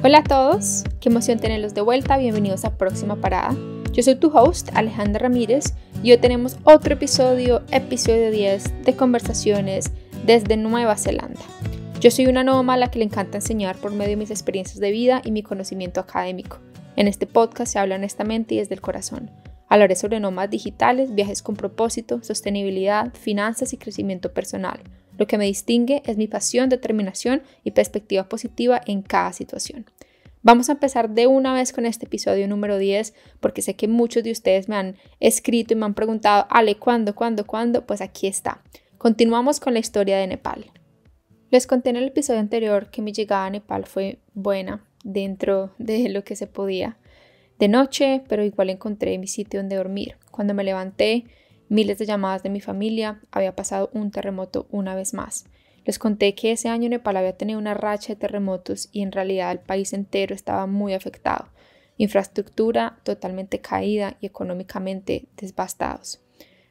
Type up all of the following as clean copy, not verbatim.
Hola a todos, qué emoción tenerlos de vuelta, bienvenidos a Próxima Parada. Yo soy tu host, Alejandra Ramírez, y hoy tenemos otro episodio 10 de conversaciones desde Nueva Zelanda. Yo soy una nómada a la que le encanta enseñar por medio de mis experiencias de vida y mi conocimiento académico. En este podcast se habla honestamente y desde el corazón. Hablaré sobre nómadas digitales, viajes con propósito, sostenibilidad, finanzas y crecimiento personal. Lo que me distingue es mi pasión, determinación y perspectiva positiva en cada situación. Vamos a empezar de una vez con este episodio número 10 porque sé que muchos de ustedes me han escrito y me han preguntado, Ale, ¿cuándo? Pues aquí está. Continuamos con la historia de Nepal. Les conté en el episodio anterior que mi llegada a Nepal fue buena dentro de lo que se podía. De noche, pero igual encontré mi sitio donde dormir. Cuando me levanté, miles de llamadas de mi familia, había pasado un terremoto una vez más. Les conté que ese año Nepal había tenido una racha de terremotos y en realidad el país entero estaba muy afectado. Infraestructura totalmente caída y económicamente devastados.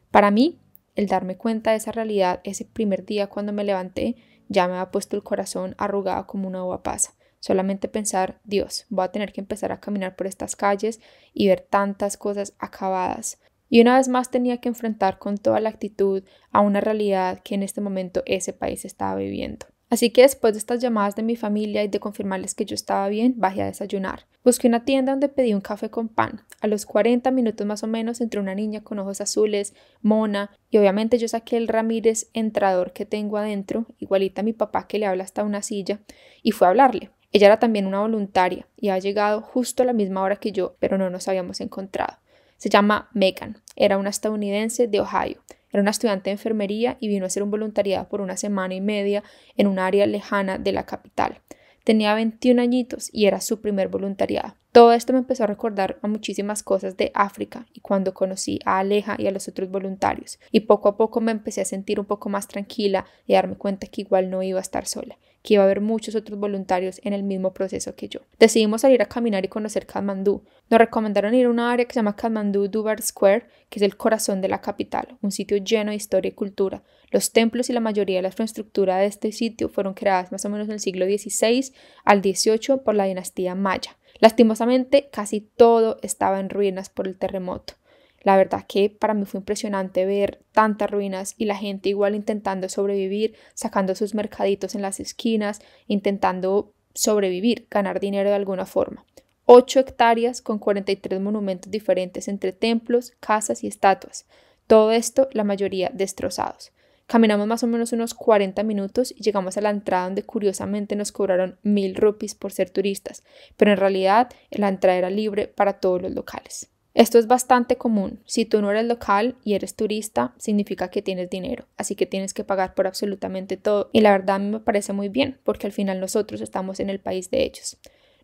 Para mí, el darme cuenta de esa realidad ese primer día cuando me levanté, ya me había puesto el corazón arrugado como una uva pasa. Solamente pensar, Dios, voy a tener que empezar a caminar por estas calles y ver tantas cosas acabadas. Y una vez más tenía que enfrentar con toda la actitud a una realidad que en este momento ese país estaba viviendo. Así que después de estas llamadas de mi familia y de confirmarles que yo estaba bien, bajé a desayunar. Busqué una tienda donde pedí un café con pan. A los 40 minutos más o menos entró una niña con ojos azules, mona, y obviamente yo saqué el Ramírez entrador que tengo adentro, igualita a mi papá que le habla hasta una silla, y fue a hablarle. Ella era también una voluntaria y ha llegado justo a la misma hora que yo, pero no nos habíamos encontrado. Se llama Megan, era una estadounidense de Ohio. Era una estudiante de enfermería y vino a hacer un voluntariado por una semana y media en un área lejana de la capital. Tenía 21 añitos y era su primer voluntariado. Todo esto me empezó a recordar a muchísimas cosas de África y cuando conocí a Aleja y a los otros voluntarios. Y poco a poco me empecé a sentir un poco más tranquila y a darme cuenta que igual no iba a estar sola, que iba a haber muchos otros voluntarios en el mismo proceso que yo. Decidimos salir a caminar y conocer Katmandú. Nos recomendaron ir a una área que se llama Katmandú Durbar Square, que es el corazón de la capital, un sitio lleno de historia y cultura. Los templos y la mayoría de la infraestructura de este sitio fueron creadas más o menos en el siglo XVI al XVIII por la dinastía Maya. Lastimosamente, casi todo estaba en ruinas por el terremoto. La verdad que para mí fue impresionante ver tantas ruinas y la gente igual intentando sobrevivir, sacando sus mercaditos en las esquinas, intentando sobrevivir, ganar dinero de alguna forma. 8 hectáreas con 43 monumentos diferentes entre templos, casas y estatuas. Todo esto, la mayoría destrozados. Caminamos más o menos unos 40 minutos y llegamos a la entrada donde curiosamente nos cobraron 1,000 rupees por ser turistas, pero en realidad la entrada era libre para todos los locales. Esto es bastante común. Si tú no eres local y eres turista, significa que tienes dinero, así que tienes que pagar por absolutamente todo. Y la verdad a mí me parece muy bien, porque al final nosotros estamos en el país de ellos.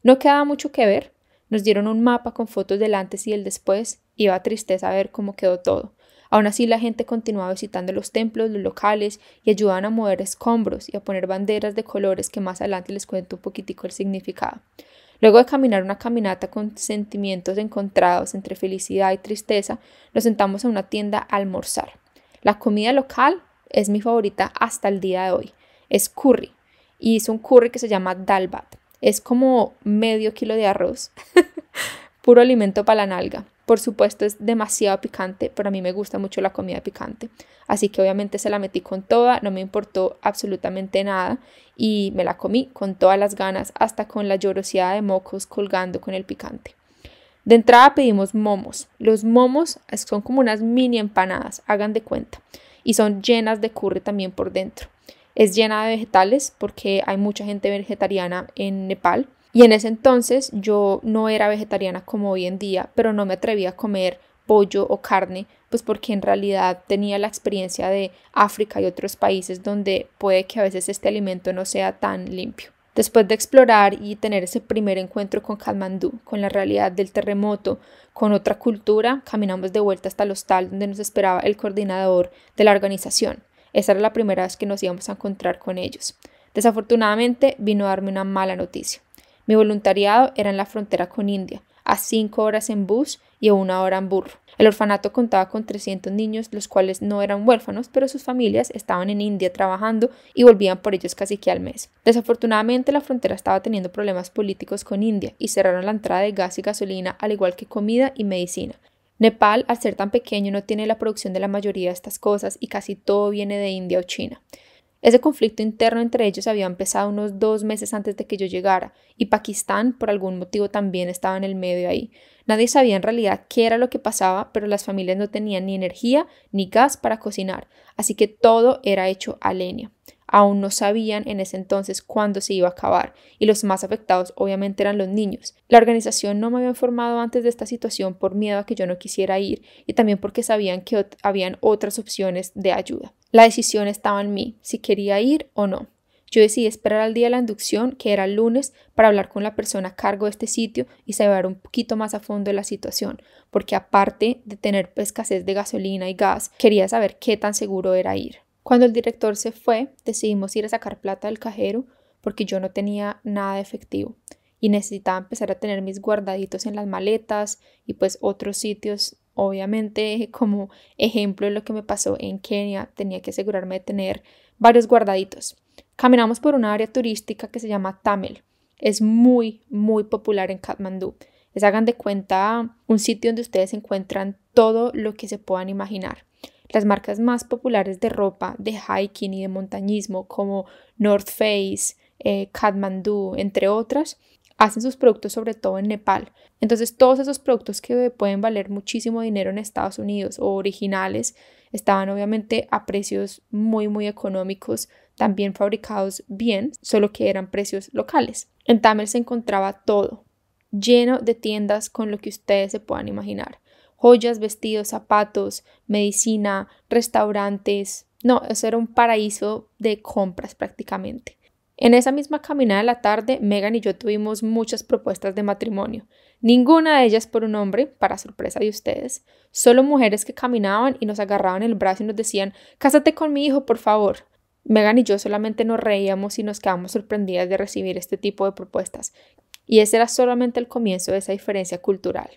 No quedaba mucho que ver. Nos dieron un mapa con fotos del antes y el después. Iba tristeza a ver cómo quedó todo. Aún así la gente continuaba visitando los templos, los locales y ayudaban a mover escombros y a poner banderas de colores que más adelante les cuento un poquitico el significado. Luego de caminar una caminata con sentimientos encontrados entre felicidad y tristeza, nos sentamos a una tienda a almorzar. La comida local es mi favorita hasta el día de hoy. Es curry y es un curry que se llama dal bhat. Es como medio kilo de arroz, puro alimento para la nalga. Por supuesto es demasiado picante, pero a mí me gusta mucho la comida picante. Así que obviamente se la metí con toda, no me importó absolutamente nada y me la comí con todas las ganas, hasta con la llorosidad de mocos colgando con el picante. De entrada pedimos momos. Los momos son como unas mini empanadas, hagan de cuenta, y son llenas de curry también por dentro. Es llena de vegetales porque hay mucha gente vegetariana en Nepal. Y en ese entonces yo no era vegetariana como hoy en día, pero no me atrevía a comer pollo o carne, pues porque en realidad tenía la experiencia de África y otros países donde puede que a veces este alimento no sea tan limpio. Después de explorar y tener ese primer encuentro con Katmandú, con la realidad del terremoto, con otra cultura, caminamos de vuelta hasta el hostal donde nos esperaba el coordinador de la organización. Esa era la primera vez que nos íbamos a encontrar con ellos. Desafortunadamente vino a darme una mala noticia. Mi voluntariado era en la frontera con India, a 5 horas en bus y a 1 hora en burro. El orfanato contaba con 300 niños, los cuales no eran huérfanos, pero sus familias estaban en India trabajando y volvían por ellos casi que al mes. Desafortunadamente, la frontera estaba teniendo problemas políticos con India y cerraron la entrada de gas y gasolina, al igual que comida y medicina. Nepal, al ser tan pequeño, no tiene la producción de la mayoría de estas cosas y casi todo viene de India o China. Ese conflicto interno entre ellos había empezado unos 2 meses antes de que yo llegara, y Pakistán por algún motivo también estaba en el medio ahí. Nadie sabía en realidad qué era lo que pasaba, pero las familias no tenían ni energía ni gas para cocinar, así que todo era hecho a leña. Aún no sabían en ese entonces cuándo se iba a acabar, y los más afectados obviamente eran los niños. La organización no me había informado antes de esta situación por miedo a que yo no quisiera ir, y también porque sabían que habían otras opciones de ayuda. La decisión estaba en mí, si quería ir o no. Yo decidí esperar al día de la inducción, que era el lunes, para hablar con la persona a cargo de este sitio y saber un poquito más a fondo de la situación, porque aparte de tener escasez de gasolina y gas, quería saber qué tan seguro era ir. Cuando el director se fue, decidimos ir a sacar plata del cajero porque yo no tenía nada de efectivo y necesitaba empezar a tener mis guardaditos en las maletas y pues otros sitios. Obviamente, como ejemplo de lo que me pasó en Kenia, tenía que asegurarme de tener varios guardaditos. Caminamos por una área turística que se llama Tamil. Es muy, muy popular en Katmandú. Hagan de cuenta un sitio donde ustedes encuentran todo lo que se puedan imaginar. Las marcas más populares de ropa, de hiking y de montañismo como North Face, Kathmandu, entre otras, hacen sus productos sobre todo en Nepal. Entonces todos esos productos que pueden valer muchísimo dinero en Estados Unidos o originales estaban obviamente a precios muy muy económicos, también fabricados bien, solo que eran precios locales. En Tamil se encontraba todo, lleno de tiendas con lo que ustedes se puedan imaginar. Joyas, vestidos, zapatos, medicina, restaurantes. No, eso era un paraíso de compras prácticamente. En esa misma caminada de la tarde, Megan y yo tuvimos muchas propuestas de matrimonio. Ninguna de ellas por un hombre, para sorpresa de ustedes. Solo mujeres que caminaban y nos agarraban el brazo y nos decían, «Cásate con mi hijo, por favor». Megan y yo solamente nos reíamos y nos quedamos sorprendidas de recibir este tipo de propuestas. Y ese era solamente el comienzo de esa diferencia cultural.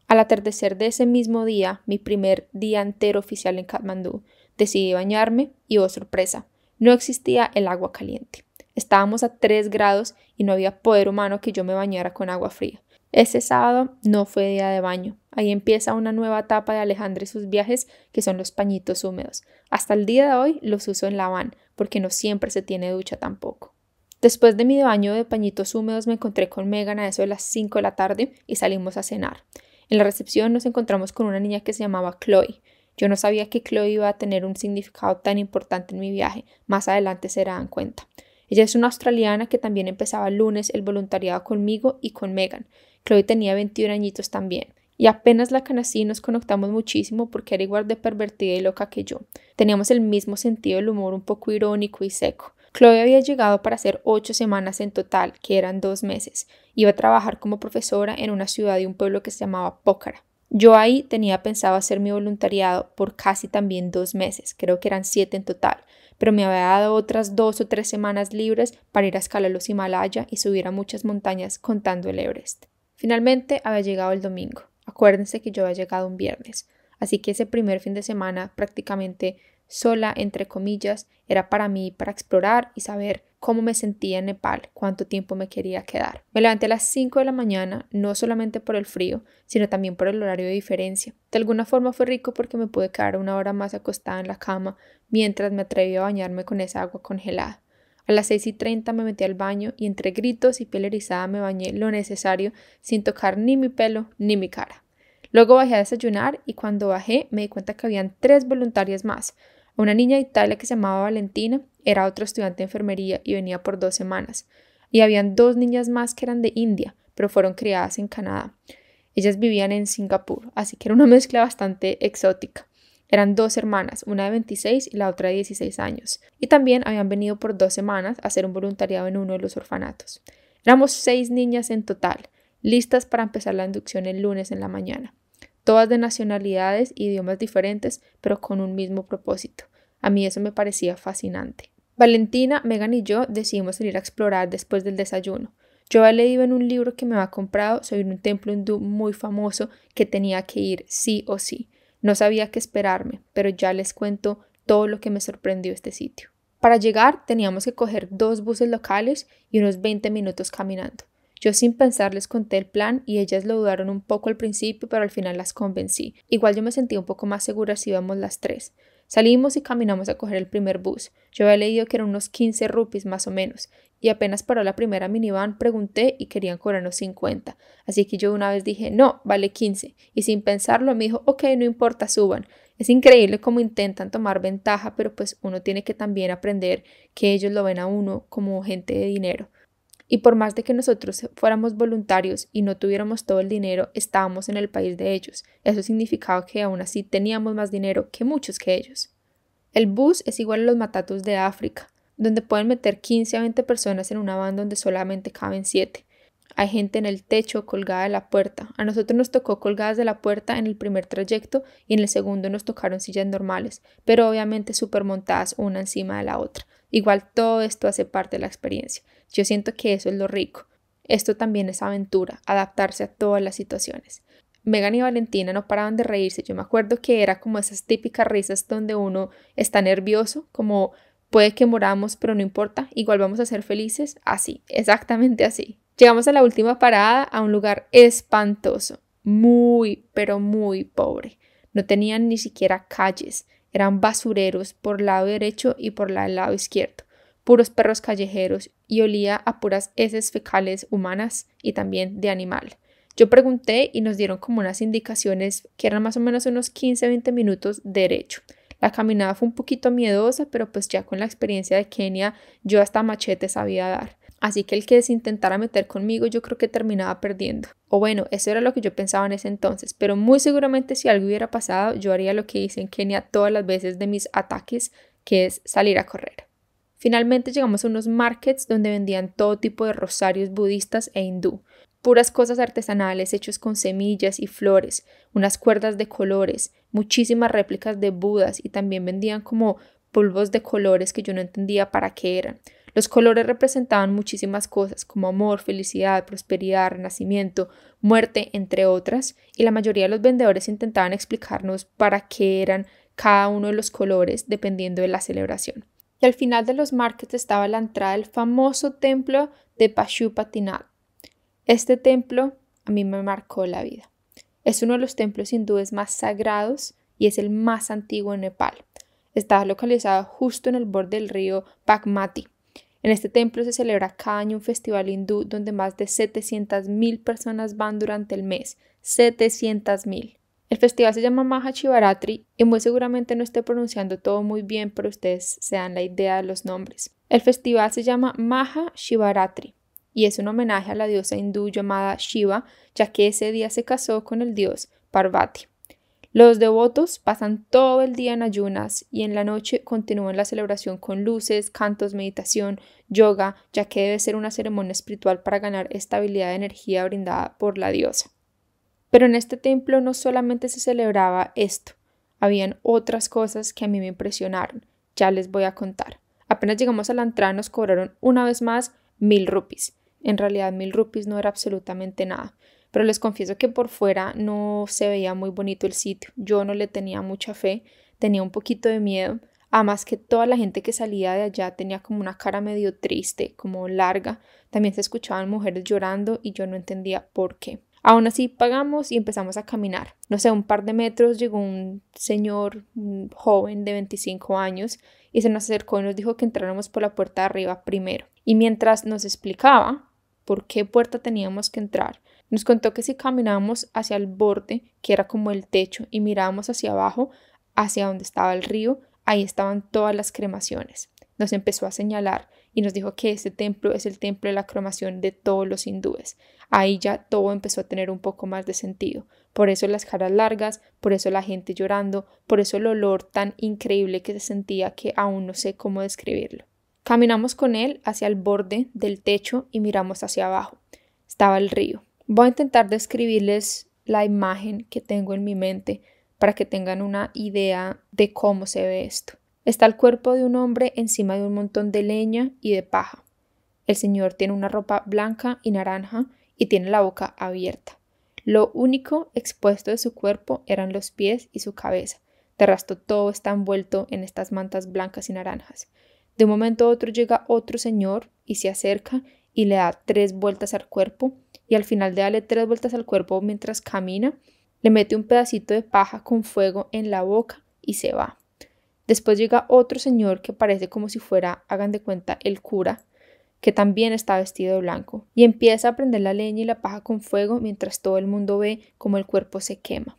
Al atardecer de ese mismo día, mi primer día entero oficial en Katmandú, decidí bañarme y, oh sorpresa, no existía el agua caliente. Estábamos a 3 grados y no había poder humano que yo me bañara con agua fría. Ese sábado no fue día de baño. Ahí empieza una nueva etapa de Alejandra y sus viajes, que son los pañitos húmedos. Hasta el día de hoy los uso en la van, porque no siempre se tiene ducha tampoco. Después de mi baño de pañitos húmedos me encontré con Megan a eso de las 5 de la tarde y salimos a cenar. En la recepción nos encontramos con una niña que se llamaba Chloe. Yo no sabía que Chloe iba a tener un significado tan importante en mi viaje. Más adelante se darán cuenta. Ella es una australiana que también empezaba el lunes el voluntariado conmigo y con Megan. Chloe tenía 21 añitos también. Y apenas la conocí nos conectamos muchísimo porque era igual de pervertida y loca que yo. Teníamos el mismo sentido del humor, un poco irónico y seco. Chloe había llegado para hacer 8 semanas en total, que eran 2 meses. Iba a trabajar como profesora en una ciudad de un pueblo que se llamaba Pokhara. Yo ahí tenía pensado hacer mi voluntariado por casi también 2 meses, creo que eran 7 en total, pero me había dado otras 2 o 3 semanas libres para ir a escalar los Himalaya y subir a muchas montañas contando el Everest. Finalmente había llegado el domingo. Acuérdense que yo había llegado un viernes, así que ese primer fin de semana prácticamente sola, entre comillas, era para mí, para explorar y saber cómo me sentía en Nepal, cuánto tiempo me quería quedar. Me levanté a las 5 de la mañana, no solamente por el frío, sino también por el horario de diferencia. De alguna forma fue rico porque me pude quedar 1 hora más acostada en la cama mientras me atreví a bañarme con esa agua congelada. A las 6:30 me metí al baño y entre gritos y piel erizada me bañé lo necesario sin tocar ni mi pelo ni mi cara. Luego bajé a desayunar y cuando bajé me di cuenta que habían 3 voluntarias más. Una niña de Italia que se llamaba Valentina era otra estudiante de enfermería y venía por 2 semanas. Y habían 2 niñas más que eran de India, pero fueron criadas en Canadá. Ellas vivían en Singapur, así que era una mezcla bastante exótica. Eran 2 hermanas, una de 26 y la otra de 16 años. Y también habían venido por 2 semanas a hacer un voluntariado en uno de los orfanatos. Éramos 6 niñas en total, listas para empezar la inducción el lunes en la mañana. Todas de nacionalidades e idiomas diferentes, pero con un mismo propósito. A mí eso me parecía fascinante. Valentina, Megan y yo decidimos salir a explorar después del desayuno. Yo había leído en un libro que me había comprado sobre un templo hindú muy famoso que tenía que ir sí o sí. No sabía qué esperarme, pero ya les cuento todo lo que me sorprendió este sitio. Para llegar teníamos que coger 2 buses locales y unos 20 minutos caminando. Yo sin pensar les conté el plan y ellas lo dudaron un poco al principio, pero al final las convencí. Igual yo me sentía un poco más segura si íbamos las 3. Salimos y caminamos a coger el primer bus. Yo había leído que eran unos 15 rupees más o menos, y apenas paró la primera minivan pregunté y querían cobrarnos 50. Así que yo una vez dije, no, vale 15. Y sin pensarlo me dijo, ok, no importa, suban. Es increíble cómo intentan tomar ventaja, pero pues uno tiene que también aprender que ellos lo ven a uno como gente de dinero. Y por más de que nosotros fuéramos voluntarios y no tuviéramos todo el dinero, estábamos en el país de ellos. Eso significaba que aún así teníamos más dinero que muchos que ellos. El bus es igual a los matatus de África, donde pueden meter 15 a 20 personas en una van donde solamente caben 7. Hay gente en el techo colgada de la puerta. A nosotros nos tocó colgadas de la puerta en el primer trayecto y en el segundo nos tocaron sillas normales, pero obviamente súper montadas una encima de la otra. Igual todo esto hace parte de la experiencia. Yo siento que eso es lo rico. Esto también es aventura, adaptarse a todas las situaciones. Megan y Valentina no paraban de reírse. Yo me acuerdo que era como esas típicas risas donde uno está nervioso, como puede que moramos, pero no importa, igual vamos a ser felices. Así, exactamente así. Llegamos a la última parada, a un lugar espantoso, muy, pero muy pobre. No tenían ni siquiera calles, eran basureros por el lado derecho y por el lado izquierdo, puros perros callejeros y olía a puras heces fecales humanas y también de animal. Yo pregunté y nos dieron como unas indicaciones que eran más o menos unos 15-20 minutos derecho. La caminada fue un poquito miedosa, pero pues ya con la experiencia de Kenia yo hasta machete sabía dar. Así que el que se intentara meter conmigo yo creo que terminaba perdiendo. O bueno, eso era lo que yo pensaba en ese entonces, pero muy seguramente si algo hubiera pasado yo haría lo que hice en Kenia todas las veces de mis ataques, que es salir a correr. Finalmente llegamos a unos markets donde vendían todo tipo de rosarios budistas e hindú. Puras cosas artesanales hechos con semillas y flores, unas cuerdas de colores, muchísimas réplicas de budas y también vendían como polvos de colores que yo no entendía para qué eran. Los colores representaban muchísimas cosas como amor, felicidad, prosperidad, renacimiento, muerte, entre otras, y la mayoría de los vendedores intentaban explicarnos para qué eran cada uno de los colores dependiendo de la celebración. Y al final de los markets estaba la entrada del famoso templo de Pashupatinath. Este templo a mí me marcó la vida. Es uno de los templos hindúes más sagrados y es el más antiguo en Nepal. Está localizado justo en el borde del río Bagmati. En este templo se celebra cada año un festival hindú donde más de 700,000 personas van durante el mes. 700,000. El festival se llama Maha Shivaratri y muy seguramente no esté pronunciando todo muy bien, pero ustedes se dan la idea de los nombres. El festival se llama Maha Shivaratri y es un homenaje a la diosa hindú llamada Shiva, ya que ese día se casó con el dios Parvati. Los devotos pasan todo el día en ayunas y en la noche continúan la celebración con luces, cantos, meditación, yoga, ya que debe ser una ceremonia espiritual para ganar estabilidad de energía brindada por la diosa. Pero en este templo no solamente se celebraba esto, habían otras cosas que a mí me impresionaron, ya les voy a contar. Apenas llegamos a la entrada nos cobraron una vez más 1,000 rupees. En realidad 1,000 rupees no era absolutamente nada. Pero les confieso que por fuera no se veía muy bonito el sitio. Yo no le tenía mucha fe, tenía un poquito de miedo. Además que toda la gente que salía de allá tenía como una cara medio triste, como larga. También se escuchaban mujeres llorando y yo no entendía por qué. Aún así pagamos y empezamos a caminar. No sé, un par de metros llegó un señor, un joven de 25 años y se nos acercó y nos dijo que entráramos por la puerta de arriba primero. Y mientras nos explicaba por qué puerta teníamos que entrar, nos contó que si caminábamos hacia el borde, que era como el techo, y mirábamos hacia abajo, hacia donde estaba el río, ahí estaban todas las cremaciones. Nos empezó a señalar y nos dijo que ese templo es el templo de la cremación de todos los hindúes. Ahí ya todo empezó a tener un poco más de sentido. Por eso las caras largas, por eso la gente llorando, por eso el olor tan increíble que se sentía que aún no sé cómo describirlo. Caminamos con él hacia el borde del techo y miramos hacia abajo. Estaba el río. Voy a intentar describirles la imagen que tengo en mi mente para que tengan una idea de cómo se ve esto. Está el cuerpo de un hombre encima de un montón de leña y de paja. El señor tiene una ropa blanca y naranja y tiene la boca abierta. Lo único expuesto de su cuerpo eran los pies y su cabeza. De resto todo está envuelto en estas mantas blancas y naranjas. De un momento a otro llega otro señor y se acerca y le da 3 vueltas al cuerpo, y al final de darle 3 vueltas al cuerpo mientras camina, le mete un pedacito de paja con fuego en la boca y se va. Después llega otro señor que parece como si fuera, hagan de cuenta, el cura, que también está vestido de blanco, y empieza a prender la leña y la paja con fuego mientras todo el mundo ve cómo el cuerpo se quema.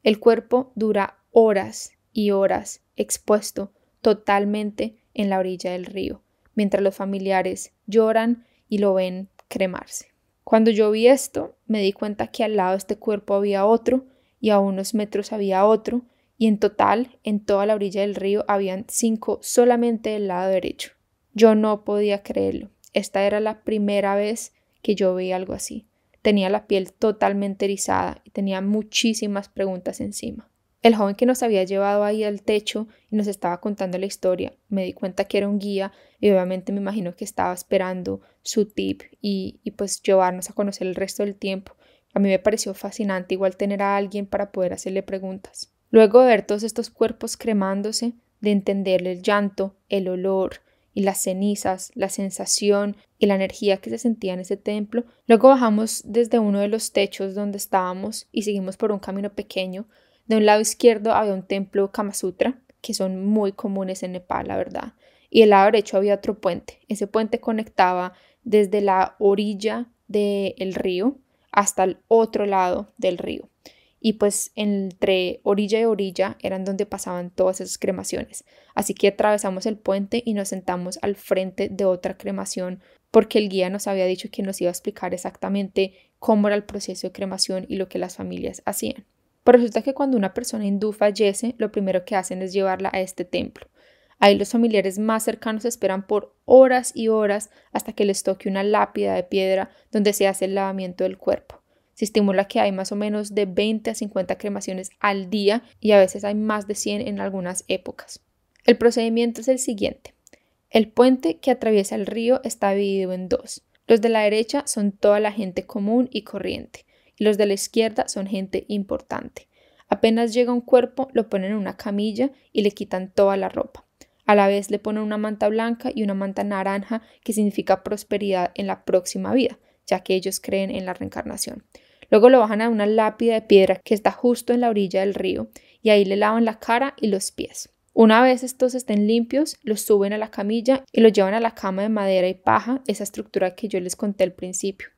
El cuerpo dura horas y horas expuesto totalmente en la orilla del río, mientras los familiares lloran y lo ven cremarse. Cuando yo vi esto, me di cuenta que al lado de este cuerpo había otro, y a unos metros había otro, y en total, en toda la orilla del río, habían 5 solamente del lado derecho. Yo no podía creerlo. Esta era la primera vez que yo veía algo así. Tenía la piel totalmente erizada y tenía muchísimas preguntas encima. El joven que nos había llevado ahí al techo y nos estaba contando la historia, me di cuenta que era un guía y obviamente me imagino que estaba esperando su tip y pues llevarnos a conocer el resto del tiempo. A mí me pareció fascinante igual tener a alguien para poder hacerle preguntas. Luego de ver todos estos cuerpos cremándose, de entenderle el llanto, el olor y las cenizas, la sensación y la energía que se sentía en ese templo, luego bajamos desde uno de los techos donde estábamos y seguimos por un camino pequeño. De un lado izquierdo había un templo Kama Sutra, que son muy comunes en Nepal, la verdad. Y del lado derecho había otro puente. Ese puente conectaba desde la orilla del río hasta el otro lado del río. Y pues entre orilla y orilla eran donde pasaban todas esas cremaciones. Así que atravesamos el puente y nos sentamos al frente de otra cremación porque el guía nos había dicho que nos iba a explicar exactamente cómo era el proceso de cremación y lo que las familias hacían. Pero resulta que cuando una persona hindú fallece, lo primero que hacen es llevarla a este templo. Ahí los familiares más cercanos esperan por horas y horas hasta que les toque una lápida de piedra donde se hace el lavamiento del cuerpo. Se estimula que hay más o menos de 20 a 50 cremaciones al día y a veces hay más de 100 en algunas épocas. El procedimiento es el siguiente. El puente que atraviesa el río está dividido en 2. Los de la derecha son toda la gente común y corriente, y los de la izquierda son gente importante. Apenas llega un cuerpo, lo ponen en una camilla y le quitan toda la ropa. A la vez le ponen una manta blanca y una manta naranja que significa prosperidad en la próxima vida, ya que ellos creen en la reencarnación. Luego lo bajan a una lápida de piedra que está justo en la orilla del río y ahí le lavan la cara y los pies. Una vez estos estén limpios, los suben a la camilla y los llevan a la cama de madera y paja, esa estructura que yo les conté al principio.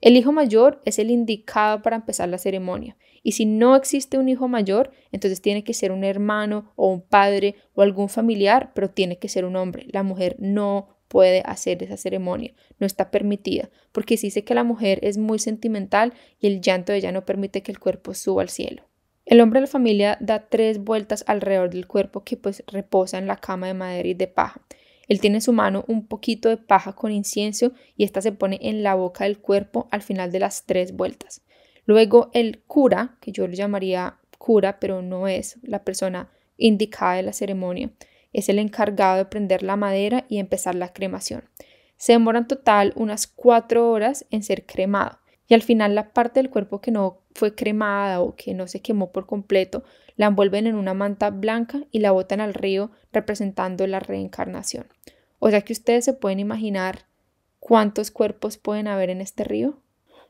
El hijo mayor es el indicado para empezar la ceremonia, y si no existe un hijo mayor, entonces tiene que ser un hermano o un padre o algún familiar, pero tiene que ser un hombre. La mujer no puede hacer esa ceremonia, no está permitida, porque se dice que la mujer es muy sentimental y el llanto de ella no permite que el cuerpo suba al cielo. El hombre de la familia da 3 vueltas alrededor del cuerpo que pues reposa en la cama de madera y de paja. Él tiene en su mano un poquito de paja con incienso y esta se pone en la boca del cuerpo al final de las 3 vueltas. Luego el cura, que yo le llamaría cura, pero no es la persona indicada de la ceremonia, es el encargado de prender la madera y empezar la cremación. Se demora en total unas 4 horas en ser cremado y al final la parte del cuerpo que no fue cremada o que no se quemó por completo la envuelven en una manta blanca y la botan al río representando la reencarnación. O sea que ustedes se pueden imaginar cuántos cuerpos pueden haber en este río.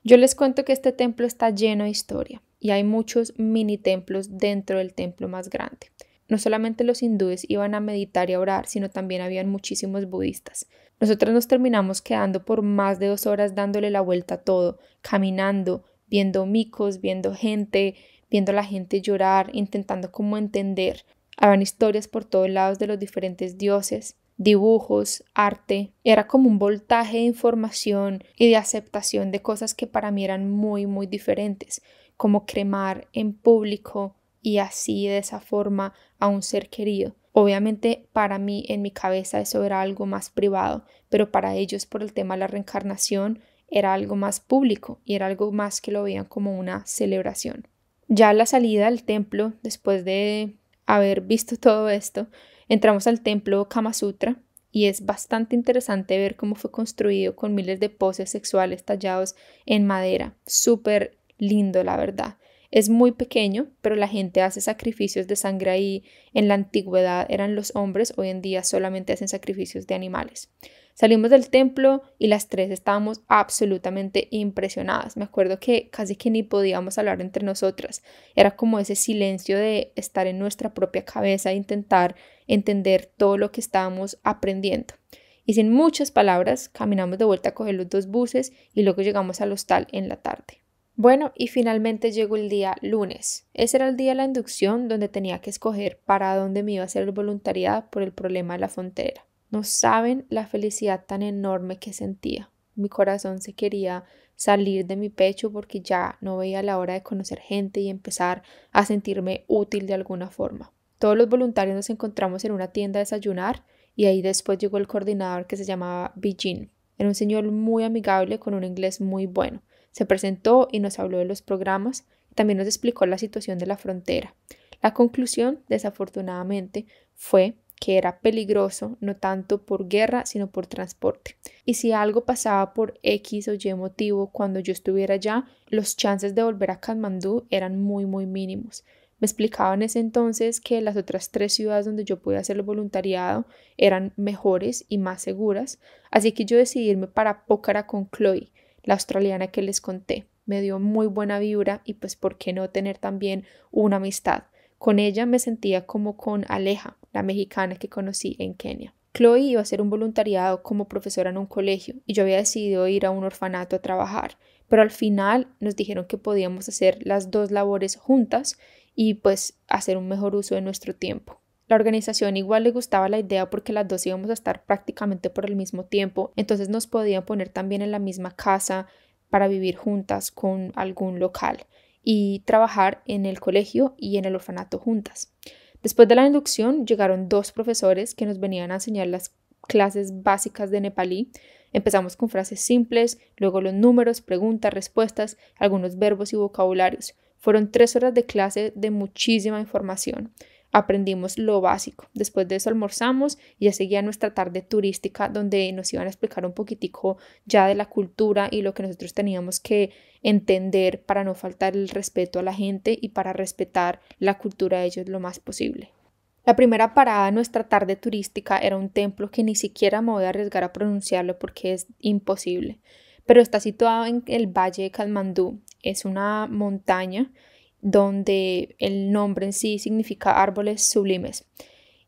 Yo les cuento que este templo está lleno de historia y hay muchos mini templos dentro del templo más grande. No solamente los hindúes iban a meditar y a orar, sino también habían muchísimos budistas. Nosotros nos terminamos quedando por más de 2 horas dándole la vuelta a todo, caminando, viendo micos, viendo gente, viendo a la gente llorar, intentando como entender. Habían historias por todos lados de los diferentes dioses, dibujos, arte. Era como un voltaje de información y de aceptación de cosas que para mí eran muy, muy diferentes, como cremar en público y así de esa forma a un ser querido. Obviamente para mí en mi cabeza eso era algo más privado, pero para ellos por el tema de la reencarnación era algo más público y era algo más que lo veían como una celebración. Ya a la salida del templo, después de haber visto todo esto, entramos al templo Kama Sutra y es bastante interesante ver cómo fue construido con miles de poses sexuales tallados en madera. Súper lindo, la verdad. Es muy pequeño, pero la gente hace sacrificios de sangre ahí. En la antigüedad eran los hombres, hoy en día solamente hacen sacrificios de animales. Salimos del templo y las tres estábamos absolutamente impresionadas. Me acuerdo que casi que ni podíamos hablar entre nosotras. Era como ese silencio de estar en nuestra propia cabeza e intentar entender todo lo que estábamos aprendiendo. Y sin muchas palabras, caminamos de vuelta a coger los 2 buses y luego llegamos al hostal en la tarde. Bueno, y finalmente llegó el día lunes. Ese era el día de la inducción donde tenía que escoger para dónde me iba a hacer el voluntariado por el problema de la frontera. No saben la felicidad tan enorme que sentía. Mi corazón se quería salir de mi pecho porque ya no veía la hora de conocer gente y empezar a sentirme útil de alguna forma. Todos los voluntarios nos encontramos en una tienda a desayunar y ahí después llegó el coordinador que se llamaba Bijin. Era un señor muy amigable con un inglés muy bueno. Se presentó y nos habló de los programas y también nos explicó la situación de la frontera. La conclusión, desafortunadamente, fue que era peligroso no tanto por guerra sino por transporte. Y si algo pasaba por X o Y motivo cuando yo estuviera allá, los chances de volver a Katmandú eran muy mínimos. Me explicaban en ese entonces que las otras 3 ciudades donde yo podía hacer el voluntariado eran mejores y más seguras, así que yo decidí irme para Pokhara con Chloe, la australiana que les conté. Me dio muy buena vibra y pues por qué no tener también una amistad. Con ella me sentía como con Aleja, la mexicana que conocí en Kenia. Chloe iba a hacer un voluntariado como profesora en un colegio y yo había decidido ir a un orfanato a trabajar, pero al final nos dijeron que podíamos hacer las 2 labores juntas y pues hacer un mejor uso de nuestro tiempo. La organización igual le gustaba la idea porque las 2 íbamos a estar prácticamente por el mismo tiempo, entonces nos podían poner también en la misma casa para vivir juntas con algún local y trabajar en el colegio y en el orfanato juntas. Después de la inducción llegaron 2 profesores que nos venían a enseñar las clases básicas de nepalí. Empezamos con frases simples, luego los números, preguntas, respuestas, algunos verbos y vocabularios. Fueron 3 horas de clase de muchísima información. Aprendimos lo básico. Después de eso almorzamos y ya seguía nuestra tarde turística donde nos iban a explicar un poquitico ya de la cultura y lo que nosotros teníamos que entender para no faltar el respeto a la gente y para respetar la cultura de ellos lo más posible. La primera parada de nuestra tarde turística era un templo que ni siquiera me voy a arriesgar a pronunciarlo porque es imposible, pero está situado en el Valle de Katmandú. Es una montaña donde el nombre en sí significa árboles sublimes.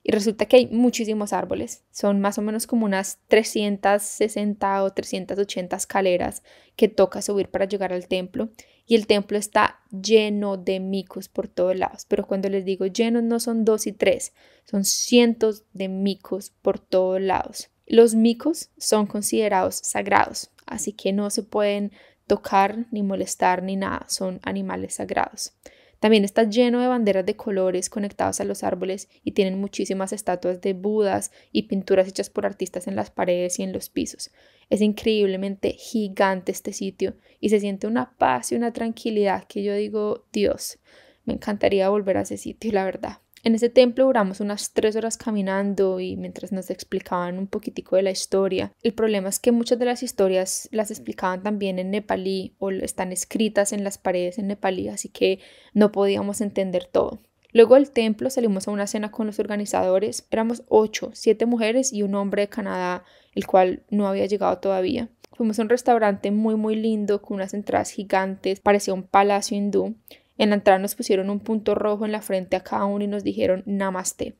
Y resulta que hay muchísimos árboles, son más o menos como unas 360 o 380 escaleras que toca subir para llegar al templo. Y el templo está lleno de micos por todos lados, pero cuando les digo llenos no son 2 y 3, son cientos de micos por todos lados. Los micos son considerados sagrados, así que no se pueden tocar ni molestar ni nada, son animales sagrados. También está lleno de banderas de colores conectados a los árboles y tienen muchísimas estatuas de Budas y pinturas hechas por artistas en las paredes y en los pisos. Es increíblemente gigante este sitio y se siente una paz y una tranquilidad que yo digo, Dios, me encantaría volver a ese sitio, la verdad. En ese templo duramos unas 3 horas caminando y mientras nos explicaban un poquitico de la historia. El problema es que muchas de las historias las explicaban también en nepalí o están escritas en las paredes en nepalí, así que no podíamos entender todo. Luego del templo salimos a una cena con los organizadores. Éramos 8, 7 mujeres y un hombre de Canadá, el cual no había llegado todavía. Fuimos a un restaurante muy lindo con unas entradas gigantes, parecía un palacio hindú. En la entrada nos pusieron un punto rojo en la frente a cada uno y nos dijeron Namaste.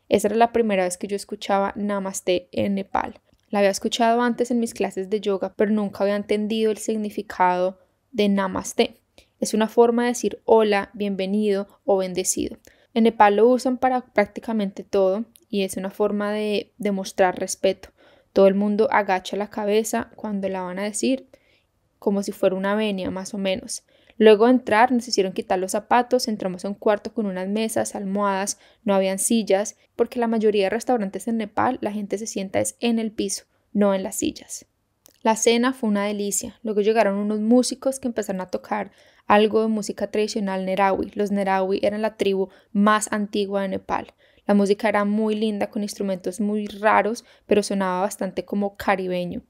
Esa era la primera vez que yo escuchaba Namaste en Nepal. La había escuchado antes en mis clases de yoga, pero nunca había entendido el significado de Namaste. Es una forma de decir hola, bienvenido o bendecido. En Nepal lo usan para prácticamente todo y es una forma de demostrar respeto. Todo el mundo agacha la cabeza cuando la van a decir, como si fuera una venia más o menos. Luego de entrar nos hicieron quitar los zapatos, entramos a un cuarto con unas mesas, almohadas, no habían sillas, porque la mayoría de restaurantes en Nepal la gente se sienta es en el piso, no en las sillas. La cena fue una delicia, luego llegaron unos músicos que empezaron a tocar algo de música tradicional nerawi. Los nerawi eran la tribu más antigua de Nepal. La música era muy linda con instrumentos muy raros, pero sonaba bastante como caribeño.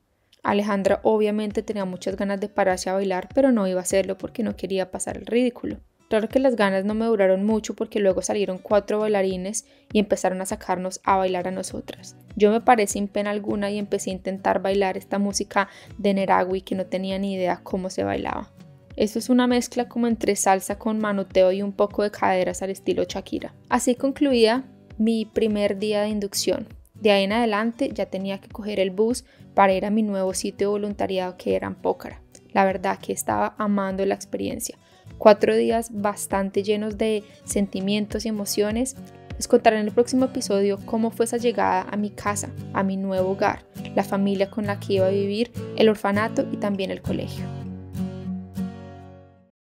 Alejandra obviamente tenía muchas ganas de pararse a bailar, pero no iba a hacerlo porque no quería pasar el ridículo. Claro que las ganas no me duraron mucho porque luego salieron 4 bailarines y empezaron a sacarnos a bailar a nosotras. Yo me paré sin pena alguna y empecé a intentar bailar esta música de Neragui que no tenía ni idea cómo se bailaba. Esto es una mezcla como entre salsa con manoteo y un poco de caderas al estilo Shakira. Así concluía mi primer día de inducción. De ahí en adelante ya tenía que coger el bus para ir a mi nuevo sitio de voluntariado que era en Pócara. La verdad que estaba amando la experiencia. 4 días bastante llenos de sentimientos y emociones. Les contaré en el próximo episodio cómo fue esa llegada a mi casa, a mi nuevo hogar, la familia con la que iba a vivir, el orfanato y también el colegio.